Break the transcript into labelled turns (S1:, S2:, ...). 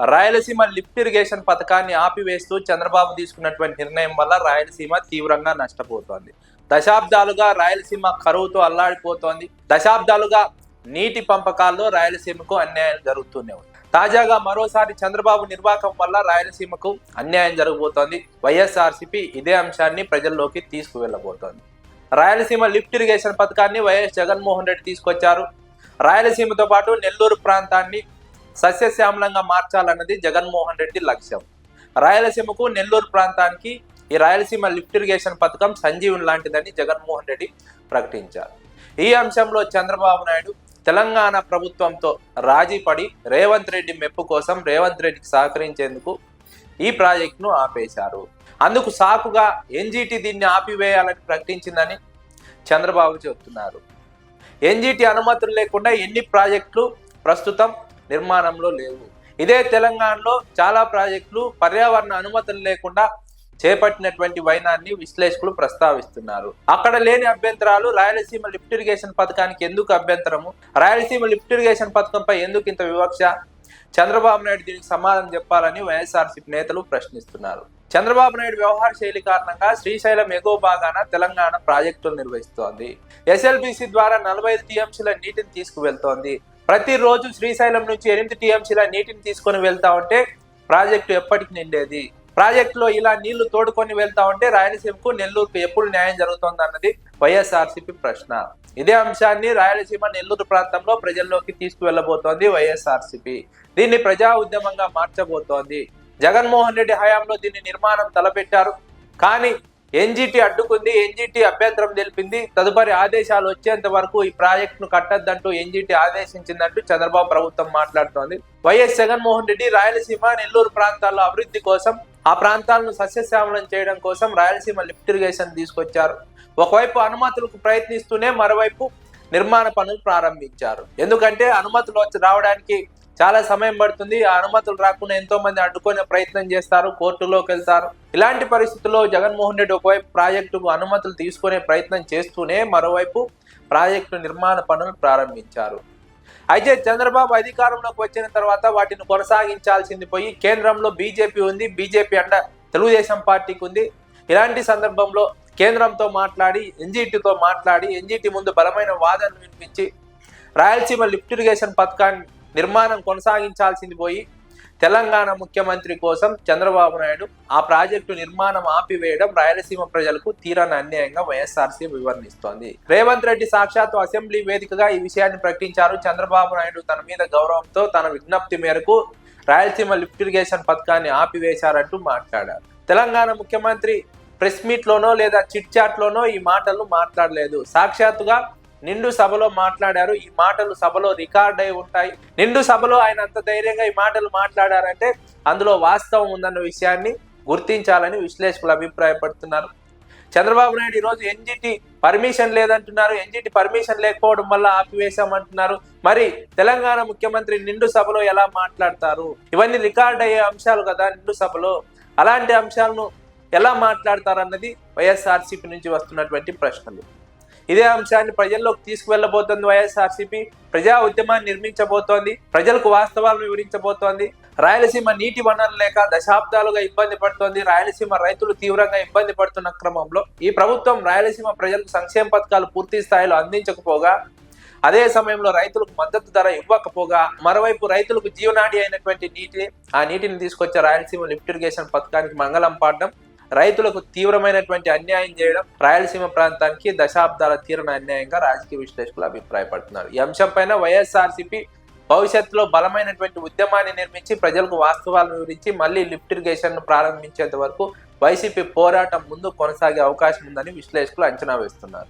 S1: Rayalaseema lift irrigation పథకాన్ని ఆపివేస్తూ చంద్రబాబు తీసుకున్నటువంటి నిర్ణయం వల్ల రాయలసీమ తీవ్రంగా నష్టపోతోంది. దశాబ్దాలుగా రాయలసీమ కరువుతో అల్లాడిపోతోంది. దశాబ్దాలుగా నీటి పంపకాల్లో రాయలసీమకు అన్యాయం జరుగుతూనే ఉంది. తాజాగా మరోసారి చంద్రబాబు నిర్వాకం వల్ల రాయలసీమకు అన్యాయం జరగబోతోంది. వైఎస్ఆర్సీపీ ఇదే అంశాన్ని ప్రజల్లోకి తీసుకువెళ్లబోతోంది. రాయలసీమ లిఫ్ట్ ఇరిగేషన్ పథకాన్ని వైఎస్ జగన్మోహన్ రెడ్డి తీసుకొచ్చారు. రాయలసీమతో పాటు నెల్లూరు ప్రాంతాన్ని సస్యశ్యామలంగా మార్చాలన్నది జగన్మోహన్ రెడ్డి లక్ష్యం. రాయలసీమకు నెల్లూరు ప్రాంతానికి ఈ రాయలసీమ లిఫ్ట్ ఇరిగేషన్ పథకం సంజీవన్ లాంటిదని జగన్మోహన్ రెడ్డి ప్రకటించారు. ఈ అంశంలో చంద్రబాబు నాయుడు తెలంగాణ ప్రభుత్వంతో రాజీ పడి రేవంత్ రెడ్డి మెప్పు కోసం రేవంత్ రెడ్డికి సహకరించేందుకు ఈ ప్రాజెక్టును ఆపేశారు. అందుకు సాకుగా ఎన్జీటీ దీన్ని ఆపివేయాలని ప్రకటించిందని చంద్రబాబు చెబుతున్నారు. ఎన్జీటీ అనుమతులు లేకుండా ఎన్ని ప్రాజెక్టులు ప్రస్తుతం నిర్మాణంలో లేవు. ఇదే తెలంగాణలో చాలా ప్రాజెక్టులు పర్యావరణ అనుమతులు లేకుండా చేపట్టినటువంటి వైనాన్ని విశ్లేషకులు ప్రస్తావిస్తున్నారు. అక్కడ లేని అభ్యంతరాలు రాయలసీమ లిఫ్ట్ ఇరిగేషన్ పథకానికి ఎందుకు అభ్యంతరము? రాయలసీమ లిఫ్ట్ ఇరిగేషన్ పథకంపై ఎందుకు ఇంత వివక్ష? చంద్రబాబు నాయుడు దీనికి సమాధానం చెప్పాలని వైఎస్ఆర్సీపీ నేతలు ప్రశ్నిస్తున్నారు. చంద్రబాబు నాయుడు వ్యవహార శైలి కారణంగా శ్రీశైలం ఎగువ భాగాన తెలంగాణ ప్రాజెక్టులు నిర్వహిస్తోంది. ఎస్ఎల్బిసి ద్వారా 45 టీఎంసీల నీటిని తీసుకువెళ్తోంది. ప్రతిరోజు శ్రీశైలం నుంచి 8 టీఎంసీల నీటిని తీసుకొని వెళ్తా ఉంటే ప్రాజెక్టు ఎప్పటికి నిండేది? ప్రాజెక్టులో ఇలా నీళ్లు తోడుకొని వెళ్తా ఉంటే రాయలసీమకు నెల్లూరుకు ఎప్పుడు న్యాయం జరుగుతుంది అన్నది వైఎస్ఆర్సీపీ ప్రశ్న. ఇదే అంశాన్ని రాయలసీమ నెల్లూరు ప్రాంతంలో ప్రజల్లోకి తీసుకువెళ్లబోతోంది వైఎస్ఆర్సీపీ. దీన్ని ప్రజా ఉద్యమంగా మార్చబోతోంది. జగన్మోహన్ రెడ్డి హయాంలో దీన్ని నిర్మాణం తలపెట్టారు. కానీ ఎన్జీటీ అడ్డుకుంది. ఎన్జీటీ అభ్యంతరం తెలిపింది. తదుపరి ఆదేశాలు వచ్చేంత వరకు ఈ ప్రాజెక్టును కట్టద్దంటూ ఎన్జీటీ ఆదేశించిందంటూ చంద్రబాబు ప్రభుత్వం మాట్లాడుతోంది. వైఎస్ జగన్మోహన్ రెడ్డి రాయలసీమ నెల్లూరు ప్రాంతాల్లో అభివృద్ధి కోసం, ఆ ప్రాంతాలను సస్యశ్యామలం చేయడం కోసం రాయలసీమ లిఫ్ట్ ఇరిగేషన్ తీసుకొచ్చారు. ఒకవైపు అనుమతులకు ప్రయత్నిస్తూనే మరోవైపు నిర్మాణ పనులు ప్రారంభించారు. ఎందుకంటే అనుమతులు రావడానికి చాలా సమయం పడుతుంది. ఆ అనుమతులు రాకుండా ఎంతో మంది అడ్డుకునే ప్రయత్నం చేస్తారు, కోర్టులోకి వెళ్తారు. ఇలాంటి పరిస్థితుల్లో జగన్మోహన్ రెడ్డి ఒకవైపు ప్రాజెక్టుకు అనుమతులు తీసుకునే ప్రయత్నం చేస్తూనే మరోవైపు ప్రాజెక్టు నిర్మాణ పనులు ప్రారంభించారు. అయితే చంద్రబాబు అధికారంలోకి వచ్చిన తర్వాత వాటిని కొనసాగించాల్సింది పోయి కేంద్రంలో బీజేపీ ఉంది. బీజేపీ అండ తెలుగుదేశం పార్టీకి ఉంది. ఇలాంటి సందర్భంలో కేంద్రంతో మాట్లాడి ఎన్జీటీతో మాట్లాడి ఎన్జీటీ ముందు బలమైన వాదనలు వినిపించి రాయలసీమ లిఫ్ట్ ఇరిగేషన్ పథకాన్ని నిర్మాణం కొనసాగించాల్సింది పోయి తెలంగాణ ముఖ్యమంత్రి కోసం చంద్రబాబు నాయుడు ఆ ప్రాజెక్టు నిర్మాణం ఆపివేయడం రాయలసీమ ప్రజలకు తీరని అన్యాయంగా వైఎస్ఆర్సీపీ వివరణిస్తోంది. రేవంత్ రెడ్డి సాక్షాత్తు అసెంబ్లీ వేదికగా ఈ విషయాన్ని ప్రకటించారు. చంద్రబాబు నాయుడు తన మీద గౌరవంతో తన విజ్ఞప్తి మేరకు రాయలసీమ లిఫ్ట్ ఇరిగేషన్ పథకాన్ని ఆపివేశారంటూ మాట్లాడారు. తెలంగాణ ముఖ్యమంత్రి ప్రెస్ మీట్ లోనో లేదా చిట్ చాట్ లోనో ఈ మాటలు మాట్లాడలేదు. సాక్షాత్తుగా నిండు సభలో మాట్లాడారు. ఈ మాటలు సభలో రికార్డ్ అయి ఉంటాయి. నిండు సభలో ఆయన అంత ధైర్యంగా ఈ మాటలు మాట్లాడారంటే అందులో వాస్తవం ఉందన్న విషయాన్ని గుర్తించాలని విశ్లేషకులు అభిప్రాయపడుతున్నారు. చంద్రబాబు నాయుడు ఈరోజు ఎన్జీటీ పర్మిషన్ లేదంటున్నారు. ఎన్జీటీ పర్మిషన్ లేకపోవడం వల్ల ఆపివేశామంటున్నారు. మరి తెలంగాణ ముఖ్యమంత్రి నిండు సభలో ఎలా మాట్లాడతారు? ఇవన్నీ రికార్డ్ అయ్యే అంశాలు కదా నిండు సభలో. అలాంటి అంశాలను ఎలా మాట్లాడతారన్నది వైఎస్ఆర్సీపీ నుంచి వస్తున్నటువంటి ప్రశ్నలు. ఇదే అంశాన్ని ప్రజల్లోకి తీసుకువెళ్లబోతోంది వైఎస్ఆర్సీపీ. ప్రజా ఉద్యమాన్ని నిర్మించబోతోంది. ప్రజలకు వాస్తవాలను వివరించబోతోంది. రాయలసీమ నీటి వనరులు లేక దశాబ్దాలుగా ఇబ్బంది పడుతోంది. రాయలసీమ రైతులు తీవ్రంగా ఇబ్బంది పడుతున్న క్రమంలో ఈ ప్రభుత్వం రాయలసీమ ప్రజలకు సంక్షేమ పథకాలు పూర్తి స్థాయిలో అందించకపోగా, అదే సమయంలో రైతులకు మద్దతు ధర ఇవ్వకపోగా, మరోవైపు రైతులకు జీవనాడి అయినటువంటి ఆ నీటిని తీసుకొచ్చే రాయలసీమ లిఫ్ట్ ఇరిగేషన్ పథకానికి మంగళం పాడడం, రైతులకు తీవ్రమైనటువంటి అన్యాయం చేయడం రాయలసీమ ప్రాంతానికి దశాబ్దాల తీరని అన్యాయంగా రాజకీయ విశ్లేషకులు అభిప్రాయపడుతున్నారు. ఈ అంశంపైన వైఎస్ఆర్సీపీ భవిష్యత్తులో బలమైనటువంటి ఉద్యమాన్ని నిర్మించి ప్రజలకు వాస్తవాలను వివరించి మళ్ళీ లిఫ్ట్ ఇరిగేషన్ ను ప్రారంభించేంత వరకు వైసీపీ పోరాటం ముందు కొనసాగే అవకాశం ఉందని విశ్లేషకులు అంచనా వేస్తున్నారు.